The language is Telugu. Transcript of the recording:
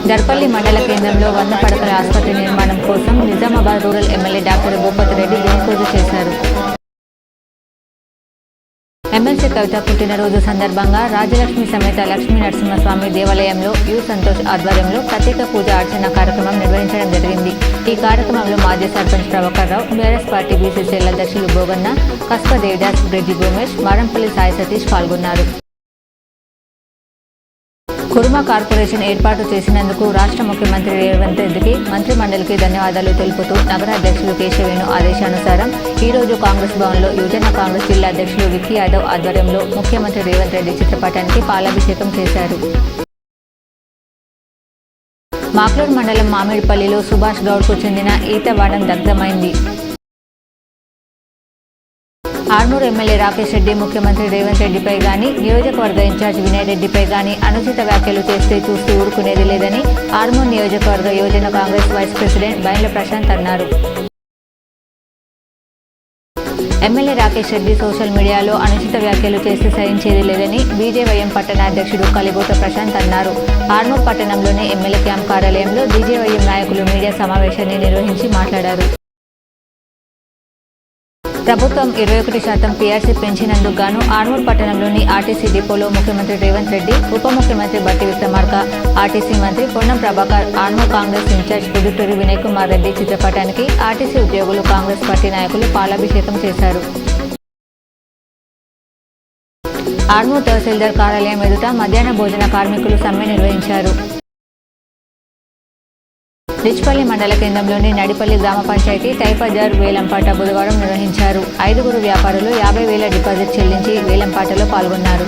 దర్పల్లి మండల కేంద్రంలో 100 పడకల ఆసుపత్రి నిర్మాణం కోసం Nizamabad rural MLA doctor Bhupathi Reddy భూమి పూజ చేశారు. ఎమ్మెల్సీ కవిత పుట్టినరోజు సందర్భంగా రాజలక్ష్మి సమేత లక్ష్మీ నరసింహస్వామి దేవాలయంలో యు సంతోష్ ఆధ్వర్యంలో ప్రత్యేక పూజ అర్చన కార్యక్రమం నిర్వహించడం జరిగింది. ఈ కార్యక్రమంలో మాజీ sarpanch Prabhakar Rao, BRS party BCCL అధ్యక్షులు బోగన్న, కస్బా దేవిదాస్, బ్రిడ్జి భూమేష్, వారంపల్లి సాయి సతీష్ పాల్గొన్నారు. కురుమ కార్పొరేషన్ ఏర్పాటు చేసినందుకు రాష్ట్ర ముఖ్యమంత్రి రేవంత్ రెడ్డికి మంత్రి మండలికి ధన్యవాదాలు తెలుపుతూ నగర అధ్యక్షులు కేశవేణు ఆదేశానుసారం ఈరోజు కాంగ్రెస్ భవన్లో యువజన కాంగ్రెస్ జిల్లా అధ్యక్షులు విక్కీ యాదవ్ ఆధ్వర్యంలో ముఖ్యమంత్రి రేవంత్ రెడ్డి చిత్రపటానికి పాలాభిషేకం చేశారు. మాక్లూర్ మండలం మామిడిపల్లిలో సుభాష్ గౌడ్కు చెందిన ఈతవాడం దగ్ధమైంది. ఆర్మూర్ ఎమ్మెల్యే రాకేష్ రెడ్డి ముఖ్యమంత్రి రేవంత్ రెడ్డిపై గానీ, నియోజకవర్గ ఇన్ఛార్జ్ వినయ్ రెడ్డిపై గానీ అనుచిత వ్యాఖ్యలు చేస్తే చూస్తూ ఊరుకునేది లేదని ఆర్మూర్ నియోజకవర్గ యువజన కాంగ్రెస్ వైస్ ప్రెసిడెంట్ బైండ్ల ప్రశాంత్ అన్నారు. ఎమ్మెల్యే రాకేష్ రెడ్డి సోషల్ మీడియాలో అనుచిత వ్యాఖ్యలు చేస్తే సహించేది లేదని బీజేవైఎం పట్టణ అధ్యక్షుడు కలిగోట ప్రశాంత్ అన్నారు. ఆర్మూర్ పట్టణంలోని ఎమ్మెల్యే క్యాంప్ కార్యాలయంలో బీజేవైఎం నాయకులు మీడియా సమావేశాన్ని నిర్వహించి మాట్లాడారు. ప్రభుత్వం 21% పీఆర్సీ పెంచినందుకు గాను ఆర్మూర్ పట్టణంలోని ఆర్టీసీ డిపోలో ముఖ్యమంత్రి రేవంత్ రెడ్డి, ఉప ముఖ్యమంత్రి బట్టి విక్రమార్క, ఆర్టీసీ మంత్రి పొన్నం ప్రభాకర్, ఆర్మూర్ కాంగ్రెస్ ఇన్ఛార్జ్ పుదుటూరి వినయ్ కుమార్ రెడ్డి చిత్రపటానికి ఆర్టీసీ ఉద్యోగులు, కాంగ్రెస్ పార్టీ నాయకులు పాలాభిషేకం చేశారు. ఆర్మూర్ తహసీల్దార్ కార్యాలయం ఎదుట మధ్యాహ్న భోజన కార్మికులు సమ్మె నిర్వహించారు. రిచ్పల్లి మండల కేంద్రంలోని నడిపల్లి గ్రామ పంచాయతీ టైపజార్ వేలంపాట బుధవారం నిర్వహించారు. 5 వ్యాపారులు 50,000 డిపాజిట్ చెల్లించి వేలంపాటలో పాల్గొన్నారు.